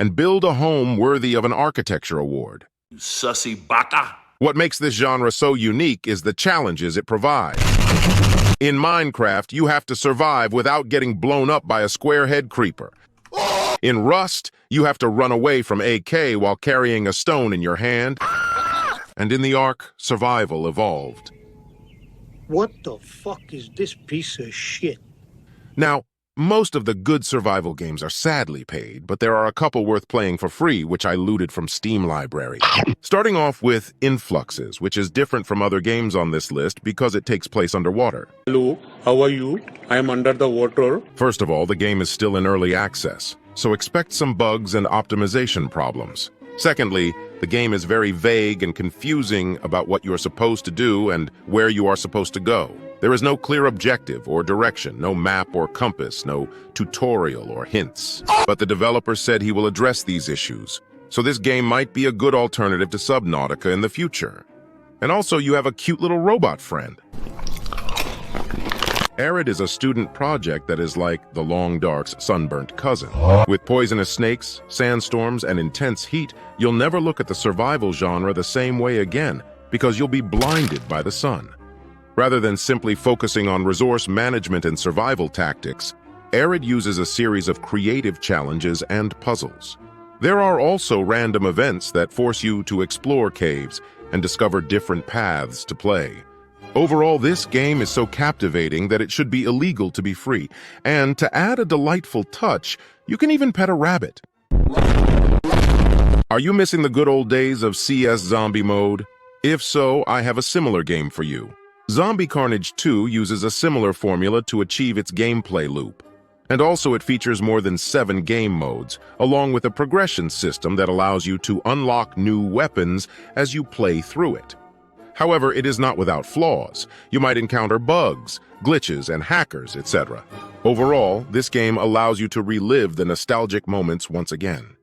and build a home worthy of an architecture award. You sussy baka. What makes this genre so unique is the challenges it provides. In Minecraft, you have to survive without getting blown up by a squarehead creeper. In Rust, you have to run away from AK while carrying a stone in your hand. And in the Ark, survival evolved. What the fuck is this piece of shit? Now, most of the good survival games are sadly paid, but there are a couple worth playing for free, which I looted from Steam library. Starting off with Influxes, which is different from other games on this list because it takes place underwater. Hello, how are you? I am under the water. First of all, the game is still in early access, so expect some bugs and optimization problems. Secondly, the game is very vague and confusing about what you are supposed to do and where you are supposed to go. There is no clear objective or direction, no map or compass, no tutorial or hints. But the developer said he will address these issues, so this game might be a good alternative to Subnautica in the future. And also, you have a cute little robot friend. Arid is a student project that is like The Long Dark's sunburnt cousin. With poisonous snakes, sandstorms, and intense heat, you'll never look at the survival genre the same way again because you'll be blinded by the sun. Rather than simply focusing on resource management and survival tactics, Arid uses a series of creative challenges and puzzles. There are also random events that force you to explore caves and discover different paths to play. Overall, this game is so captivating that it should be illegal to be free. And to add a delightful touch, you can even pet a rabbit. Are you missing the good old days of CS Zombie mode? If so, I have a similar game for you. Zombie Carnage 2 uses a similar formula to achieve its gameplay loop. And also it features more than 7 game modes, along with a progression system that allows you to unlock new weapons as you play through it. However, it is not without flaws. You might encounter bugs, glitches, and hackers, etc. Overall, this game allows you to relive the nostalgic moments once again.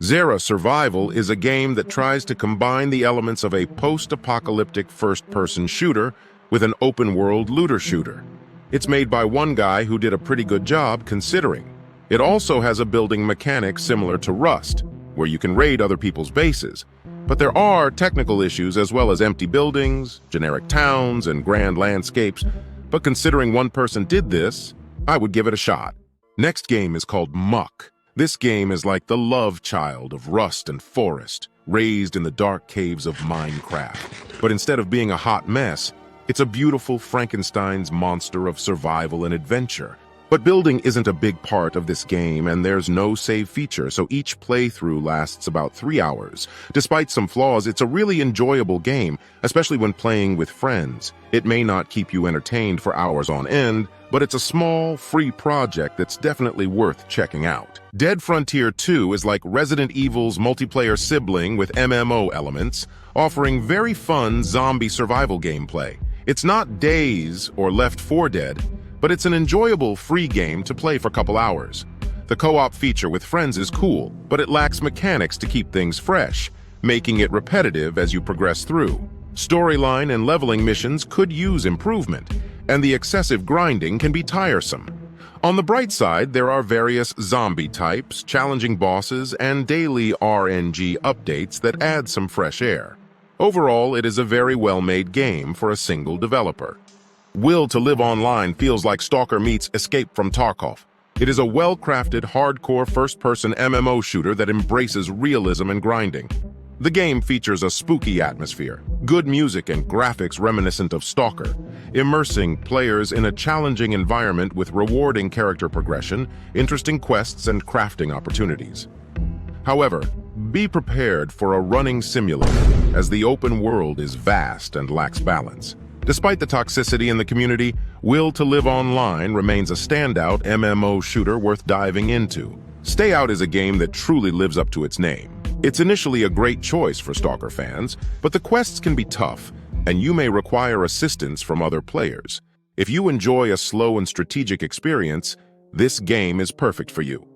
Zera Survival is a game that tries to combine the elements of a post-apocalyptic first-person shooter with an open-world looter shooter. It's made by one guy who did a pretty good job considering. It also has a building mechanic similar to Rust, where you can raid other people's bases. But there are technical issues as well as empty buildings, generic towns, and grand landscapes. But considering one person did this, I would give it a shot. Next game is called Muck. This game is like the love child of Rust and Forest, raised in the dark caves of Minecraft. But instead of being a hot mess, it's a beautiful Frankenstein's monster of survival and adventure. But building isn't a big part of this game, and there's no save feature, so each playthrough lasts about 3 hours. Despite some flaws, it's a really enjoyable game, especially when playing with friends. It may not keep you entertained for hours on end, but it's a small, free project that's definitely worth checking out. Dead Frontier 2 is like Resident Evil's multiplayer sibling with MMO elements, offering very fun zombie survival gameplay. It's not Days or Left 4 Dead, but it's an enjoyable free game to play for a couple hours. The co-op feature with friends is cool, but it lacks mechanics to keep things fresh, making it repetitive as you progress through. Storyline and leveling missions could use improvement, and the excessive grinding can be tiresome. On the bright side, there are various zombie types, challenging bosses, and daily RNG updates that add some fresh air. Overall, it is a very well-made game for a single developer. Will to Live Online feels like Stalker meets Escape from Tarkov. It is a well-crafted, hardcore first-person MMO shooter that embraces realism and grinding. The game features a spooky atmosphere, good music and graphics reminiscent of Stalker, immersing players in a challenging environment with rewarding character progression, interesting quests, and crafting opportunities. However, be prepared for a running simulator, as the open world is vast and lacks balance. Despite the toxicity in the community, Will to Live Online remains a standout MMO shooter worth diving into. Stay Out is a game that truly lives up to its name. It's initially a great choice for Stalker fans, but the quests can be tough, and you may require assistance from other players. If you enjoy a slow and strategic experience, this game is perfect for you.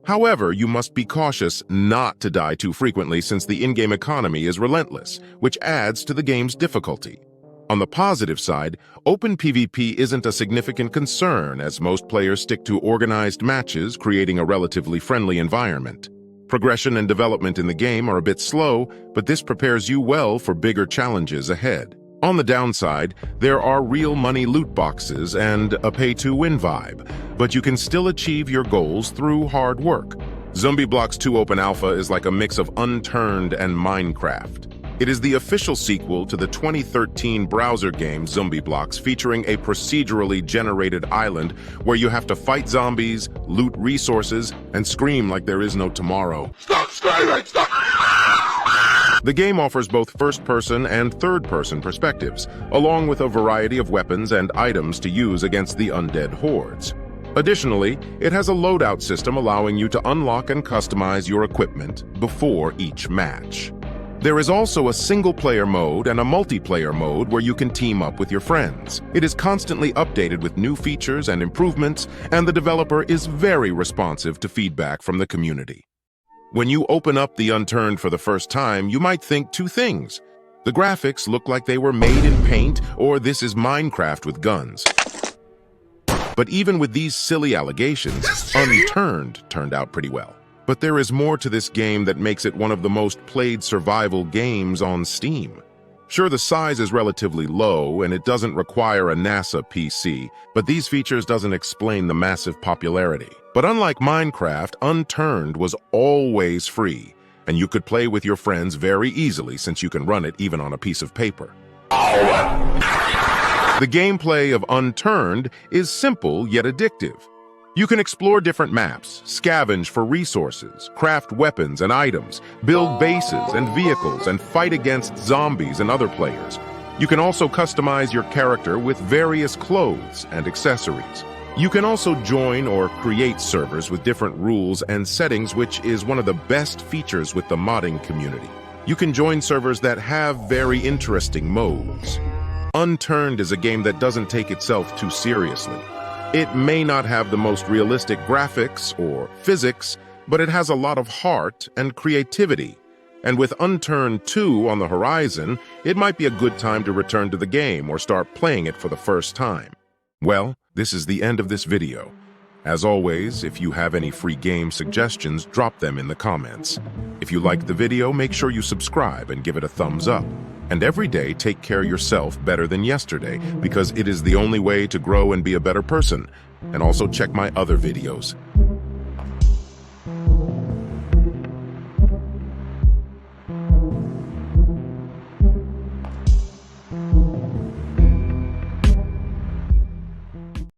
However, you must be cautious not to die too frequently since the in-game economy is relentless, which adds to the game's difficulty. On the positive side, open PvP isn't a significant concern as most players stick to organized matches, creating a relatively friendly environment. Progression and development in the game are a bit slow, but this prepares you well for bigger challenges ahead. On the downside, there are real money loot boxes and a pay-to-win vibe, but you can still achieve your goals through hard work. Zombie Blocks 2 Open Alpha is like a mix of Unturned and Minecraft. It is the official sequel to the 2013 browser game Zombie Blocks, featuring a procedurally generated island where you have to fight zombies, loot resources, and scream like there is no tomorrow. Stop screaming! Stop! The game offers both first-person and third-person perspectives, along with a variety of weapons and items to use against the undead hordes. Additionally, it has a loadout system allowing you to unlock and customize your equipment before each match. There is also a single-player mode and a multiplayer mode where you can team up with your friends. It is constantly updated with new features and improvements, and the developer is very responsive to feedback from the community. When you open up the Unturned for the first time, you might think two things. The graphics look like they were made in paint, or this is Minecraft with guns. But even with these silly allegations, Unturned turned out pretty well. But there is more to this game that makes it one of the most played survival games on Steam. Sure, the size is relatively low and it doesn't require a NASA PC, but these features doesn't explain the massive popularity. But unlike Minecraft, Unturned was always free, and you could play with your friends very easily since you can run it even on a piece of paper. The gameplay of Unturned is simple yet addictive. You can explore different maps, scavenge for resources, craft weapons and items, build bases and vehicles, and fight against zombies and other players. You can also customize your character with various clothes and accessories. You can also join or create servers with different rules and settings, which is one of the best features with the modding community. You can join servers that have very interesting modes. Unturned is a game that doesn't take itself too seriously. It may not have the most realistic graphics or physics, but it has a lot of heart and creativity. And with Unturned 2 on the horizon, it might be a good time to return to the game or start playing it for the first time. Well, this is the end of this video. As always, if you have any free game suggestions, drop them in the comments. If you liked the video, make sure you subscribe and give it a thumbs up. And every day, take care of yourself better than yesterday, because it is the only way to grow and be a better person. And also check my other videos.